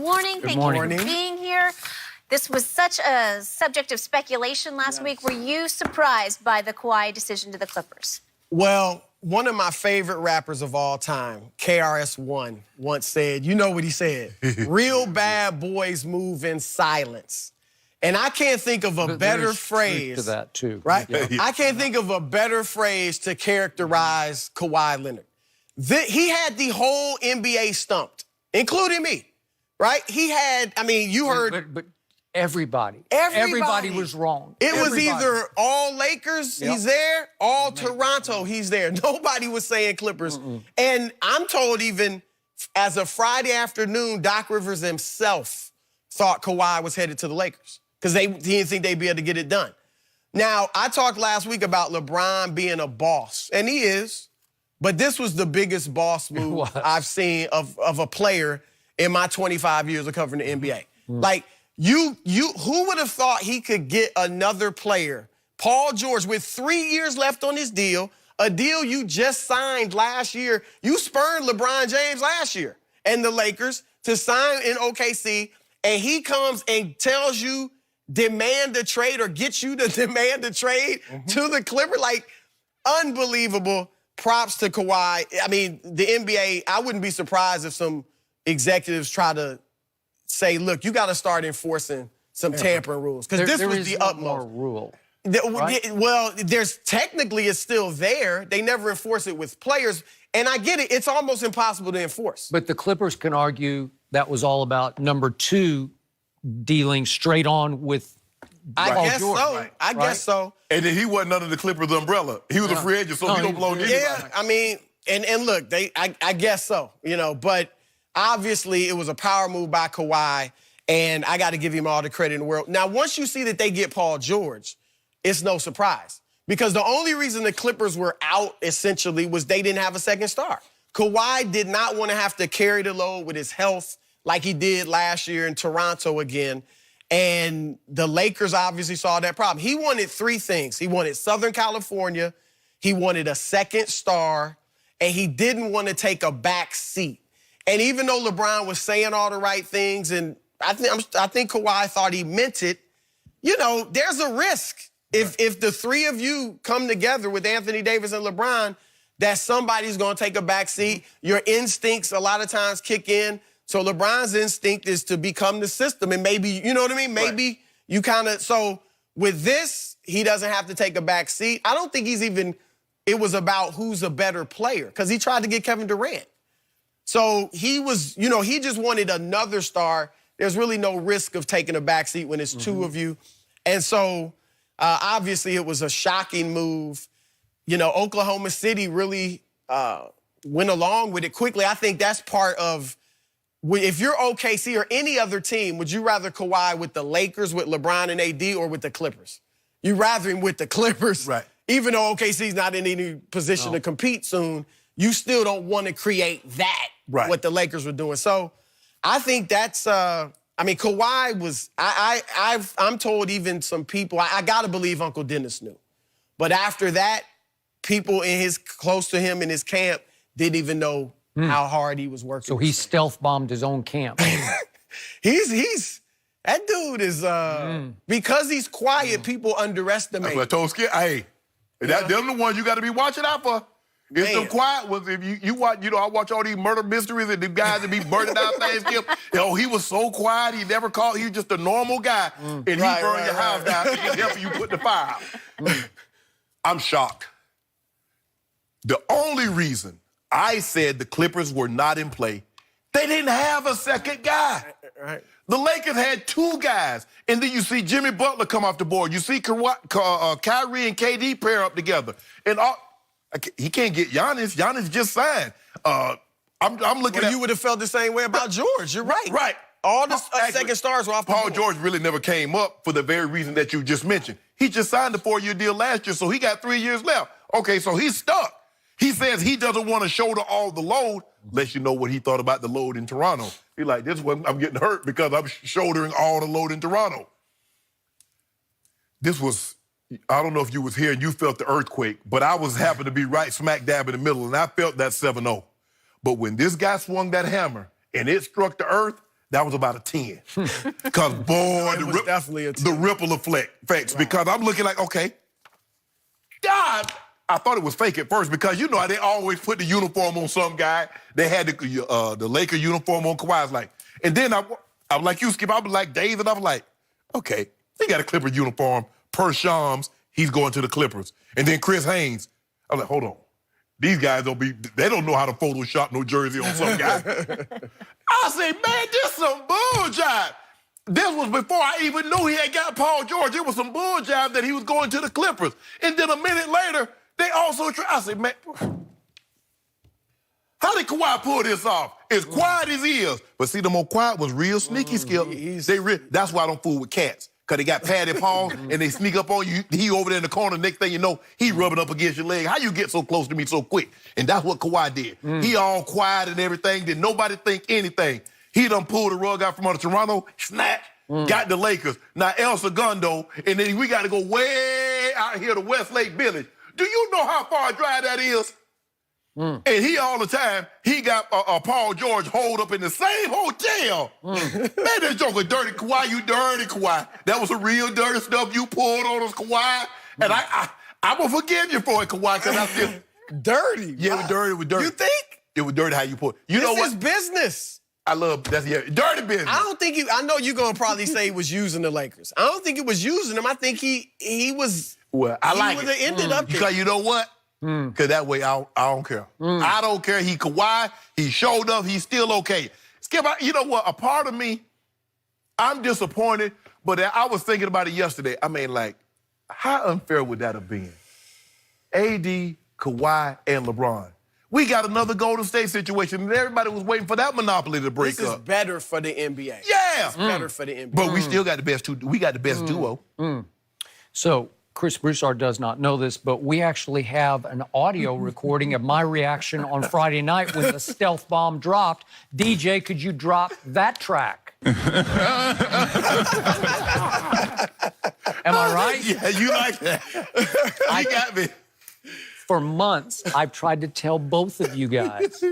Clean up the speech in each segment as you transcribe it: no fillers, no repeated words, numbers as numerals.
morning. Good Thank morning. you for being here. This was such a subject of speculation last week. Were you surprised by the Kawhi decision to the Clippers? Well, one of my favorite rappers of all time, KRS-One, once said, you know what he said, real bad boys move in silence. And I can't think of a better phrase. To that too. Right? Yeah. I can't think of a better phrase to characterize Kawhi Leonard. He had the whole NBA stumped, including me, right? He had, I mean, you heard. But everybody was wrong. It was either all Lakers, he's there, all Toronto, he's there. Nobody was saying Clippers. And I'm told even as a Friday afternoon, Doc Rivers himself thought Kawhi was headed to the Lakers because he didn't think they'd be able to get it done. Now, I talked last week about LeBron being a boss, and he is, but this was the biggest boss move I've seen of a player in my 25 years of covering the NBA. Like, who would have thought he could get another player, Paul George, with 3 years left on his deal, a deal you just signed last year. You spurned LeBron James last year and the Lakers to sign in OKC, and he comes and tells you demand a trade or gets you to demand a trade to the Clippers. Like, unbelievable. Props to Kawhi. I mean, the NBA, I wouldn't be surprised if some executives try to say, look, you got to start enforcing some tampering rules. Because this was the utmost. More rule. Right? Well, there's technically it's still there. They never enforce it with players. And I get it. It's almost impossible to enforce. But the Clippers can argue that was all about number two dealing straight on with Paul George. I guess so. And then he wasn't under the Clippers umbrella. He was a free agent, so he don't belong to anybody. Yeah, I mean, and look, I guess so, you know, but obviously it was a power move by Kawhi, and I got to give him all the credit in the world. Now, once you see that they get Paul George, it's no surprise. Because the only reason the Clippers were out, essentially, was they didn't have a second star. Kawhi did not want to have to carry the load with his health like he did last year in Toronto again. And the Lakers obviously saw that problem. He wanted three things. He wanted Southern California, he wanted a second star, and he didn't want to take a back seat. And even though LeBron was saying all the right things, and I think Kawhi thought he meant it, you know, there's a risk. If the three of you come together with Anthony Davis and LeBron, that somebody's going to take a back seat. Your instincts a lot of times kick in. So LeBron's instinct is to become the system. And maybe, you know what I mean? Maybe you kind of, so with this, he doesn't have to take a back seat. I don't think it was about who's a better player because he tried to get Kevin Durant. So he was, you know, he just wanted another star. There's really no risk of taking a back seat when it's two of you. And so obviously it was a shocking move. You know, Oklahoma City really went along with it quickly. I think that's part of, if you're OKC or any other team, would you rather Kawhi with the Lakers, with LeBron and AD, or with the Clippers? You'd rather him with the Clippers. Right. Even though OKC's not in any position to compete soon, you still don't want to create that, what the Lakers were doing. So I think that's, I mean, Kawhi was, I'm told even some people, I got to believe Uncle Dennis knew. But after that, people close to him in his camp didn't even know how hard he was working. So he stealth bombed his own camp. That dude is, because he's quiet, people underestimate. That's what I told Skip. Hey, them the ones you got to be watching out for. It's the quiet ones. If you watch, you know, I watch all these murder mysteries and the guys that be burning out things. You know, he was so quiet, he never called. He was just a normal guy. And he burned your house down and helping you put the fire out. I'm shocked. The only reason I said the Clippers were not in play, they didn't have a second guy. The Lakers had two guys, and then you see Jimmy Butler come off the board. You see Kyrie and KD pair up together. And he can't get Giannis. Giannis just signed. I'm looking at... You would have felt the same way about George. You're right. Right. All the second stars were off the Paul board. George really never came up for the very reason that you just mentioned. He just signed a 4-year deal last year, so he got 3 years left. Okay, so he's stuck. He says he doesn't want to shoulder all the load, unless you know what he thought about the load in Toronto. He's like, this one, I'm getting hurt because I'm shouldering all the load in Toronto. This was, I don't know if you was here and you felt the earthquake, but I was happened to be right smack dab in the middle, and I felt that 7-0. But when this guy swung that hammer and it struck the earth, that was about a 10. Because, boy, it was definitely a 10. the ripple effects. Because I'm looking like, okay, God, I thought it was fake at first because you know how they always put the uniform on some guy. They had the Laker uniform on Kawhi's like. And then I'm like you, Skip. I was like Dave, and I was like, okay, they got a Clippers uniform per Shams. He's going to the Clippers. And then Chris Haynes. I'm like, hold on. These guys they don't know how to Photoshop no jersey on some guy. I say, man, this some bull jive. This was before I even knew he had got Paul George. It was some bull jive that he was going to the Clippers. And then a minute later, they also I said, man, how did Kawhi pull this off? As quiet as he is. But see, the more quiet was real sneaky, Skip. That's why I don't fool with cats. Because they got padded paws and they sneak up on you. He over there in the corner. Next thing you know, he rubbing up against your leg. How you get so close to me so quick? And that's what Kawhi did. He all quiet and everything. Did nobody think anything. He done pulled the rug out from under Toronto, snatch, got the Lakers. Now El Segundo, and then we got to go way out here to Westlake Village. Do you know how far a drive that is? And he all the time, he got Paul George holed up in the same hotel. Man, that joker dirty Kawhi, you dirty Kawhi. That was some real dirty stuff you pulled on us, Kawhi. And I'm going to forgive you for it, Kawhi, because I feel... Dirty? Yeah, it was dirty. It was dirty. You think? It was dirty how you pulled. You know what? This is business. I love dirty business. I know you're going to probably say he was using the Lakers. I don't think he was using them. I think he was... Well, I like it. He would have ended up there. Because you know what? Because that way I don't care. I don't care. He Kawhi. He showed up. He's still okay. Skip, you know what? A part of me, I'm disappointed, but I was thinking about it yesterday. I mean, like, how unfair would that have been? AD, Kawhi, and LeBron. We got another Golden State situation, and everybody was waiting for that monopoly to break up. This is better for the NBA. Yeah. It's better for the NBA. But we still got the best two. We got the best duo. So Chris Broussard does not know this, but we actually have an audio recording of my reaction on Friday night when the stealth bomb dropped. DJ, could you drop that track? Am I right? Yeah, you like that. I got me. For months, I've tried to tell both of you guys,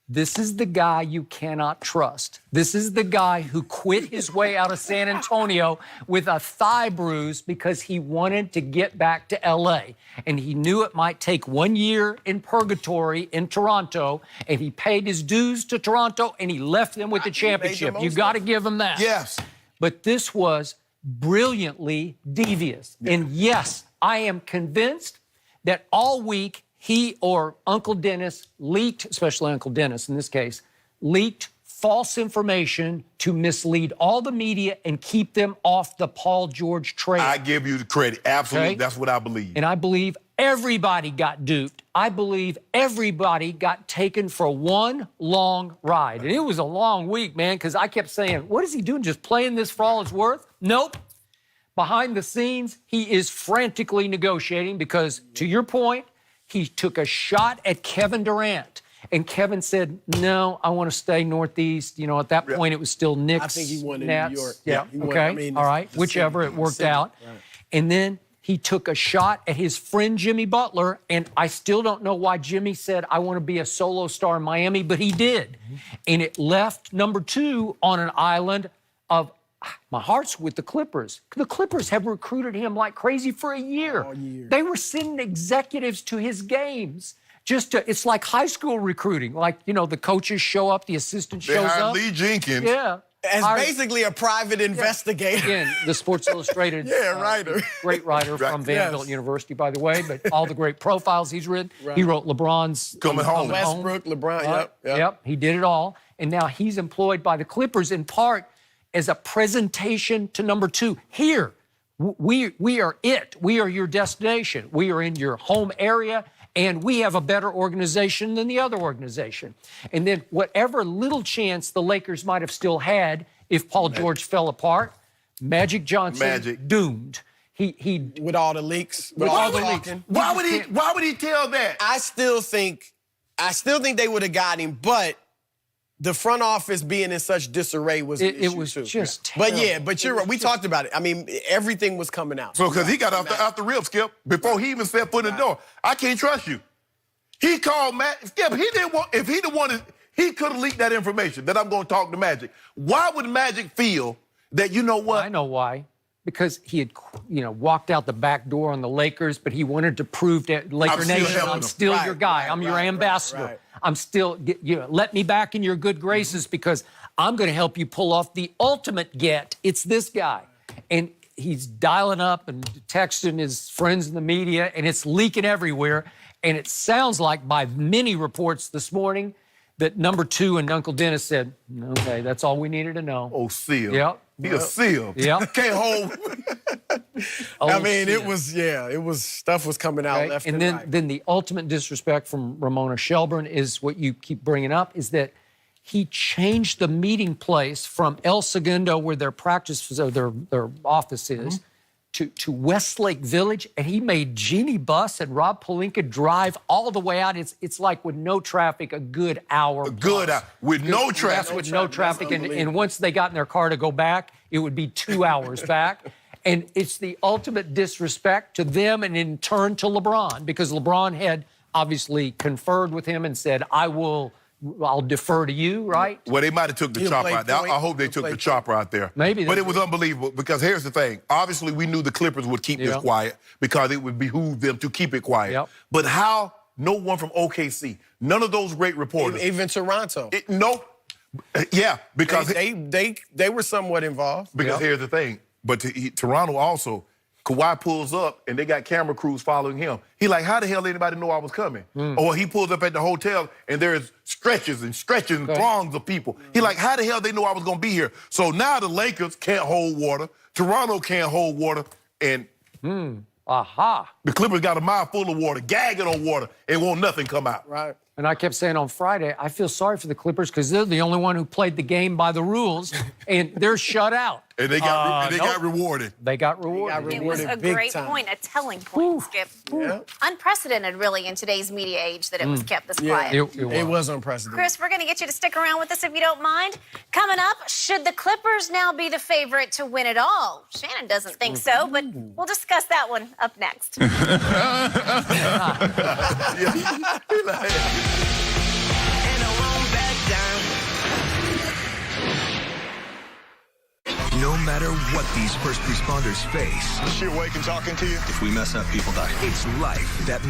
this is the guy you cannot trust. This is the guy who quit his way out of San Antonio with a thigh bruise because he wanted to get back to L.A. And he knew it might take 1 year in purgatory in Toronto, and he paid his dues to Toronto, and he left them with the championship. You got to give him that. Yes. But this was brilliantly devious. And yes, I am convinced that all week he or Uncle Dennis leaked, especially Uncle Dennis in this case, leaked false information to mislead all the media and keep them off the Paul George trail. I give you the credit. Absolutely. Okay? That's what I believe. And I believe everybody got duped. I believe everybody got taken for one long ride. And it was a long week, man, because I kept saying, what is he doing, just playing this for all it's worth? Nope. Behind the scenes, he is frantically negotiating because, to your point, he took a shot at Kevin Durant. And Kevin said, no, I want to stay Northeast. You know, at that point, it was still Knicks, I think he wanted Nets. New York. Yeah, he wanted, okay, I mean, all right. Whichever, it worked out. Right. And then he took a shot at his friend Jimmy Butler, and I still don't know why Jimmy said, I want to be a solo star in Miami, but he did. And it left number 2 on an island of, my heart's with the Clippers. The Clippers have recruited him like crazy for a year. All year. They were sending executives to his games. It's like high school recruiting. Like, you know, the coaches show up, the assistant They shows hired up. Lee Jenkins. Yeah. As basically a private investigator. Again, the Sports Illustrated writer. great writer from Vanderbilt University, by the way, but all the great profiles he's written. Right. He wrote LeBron's Coming Home. Westbrook, LeBron, Yep, he did it all. And now he's employed by the Clippers in part as a presentation to number 2. Here, we are it. We are your destination. We are in your home area, and we have a better organization than the other organization. And then whatever little chance the Lakers might have still had if Paul George fell apart, Magic Johnson doomed. He with all the leaks. With all the leaks. Why would he tell that? I still think they would have got him, but the front office being in such disarray was an issue it was too. just terrible. But you're right. We talked about it. I mean, everything was coming out. So, because he got off the rip, Skip, before he even set foot in the door. I can't trust you. He called Matt. Skip, he didn't want, if he'd have wanted, He could have leaked that information that I'm going to talk to Magic. Why would Magic feel that, you know what? I know why. Because he had, walked out the back door on the Lakers, but he wanted to prove to Laker Nation, I'm still your guy. I'm your ambassador. Right. I'm still, let me back in your good graces because I'm going to help you pull off the ultimate get. It's this guy. And he's dialing up and texting his friends in the media, and it's leaking everywhere. And it sounds like, by many reports this morning, that number 2 and Uncle Dennis said, okay, that's all we needed to know. Oh, seal. Yep. He a seal. Yep. Can't hold. I mean, it was stuff was coming out left and right. Then the ultimate disrespect from Ramona Shelburne is what you keep bringing up, is that he changed the meeting place from El Segundo, where their practice, their office is, to Westlake Village, and he made Jeannie Buss and Rob Pelinka drive all the way out. It's like with no traffic, a good hour. With no traffic. That's with no traffic. And once they got in their car to go back, it would be 2 hours back. And it's the ultimate disrespect to them and in turn to LeBron, because LeBron had obviously conferred with him and said, I'll defer to you, right? Well, they might have took the chopper out there. I hope they took the chopper out there. Maybe. But it was unbelievable, because here's the thing. Obviously, we knew the Clippers would keep this quiet because it would behoove them to keep it quiet. Yep. But how no one from OKC, none of those great reporters. Even Toronto. Nope. Yeah, because they were somewhat involved. Because here's the thing. But Toronto also, Kawhi pulls up and they got camera crews following him. He like, how the hell anybody know I was coming? Or he pulls up at the hotel and there's stretches and throngs of people. He like, how the hell they know I was going to be here? So now the Lakers can't hold water. Toronto can't hold water. And the Clippers got a mouth full of water, gagging on water, and won't nothing come out. Right. And I kept saying on Friday, I feel sorry for the Clippers because they're the only one who played the game by the rules, and they're shut out. And they got rewarded. They got rewarded. It was a great point, a telling point, Skip. Yeah. Unprecedented, really, in today's media age that it was kept this quiet. It was unprecedented. Chris, we're going to get you to stick around with us if you don't mind. Coming up, should the Clippers now be the favorite to win it all? Shannon doesn't think so, but we'll discuss that one up next. No matter what these first responders face, Is she awake and talking to you? if we mess up, people die. It's life that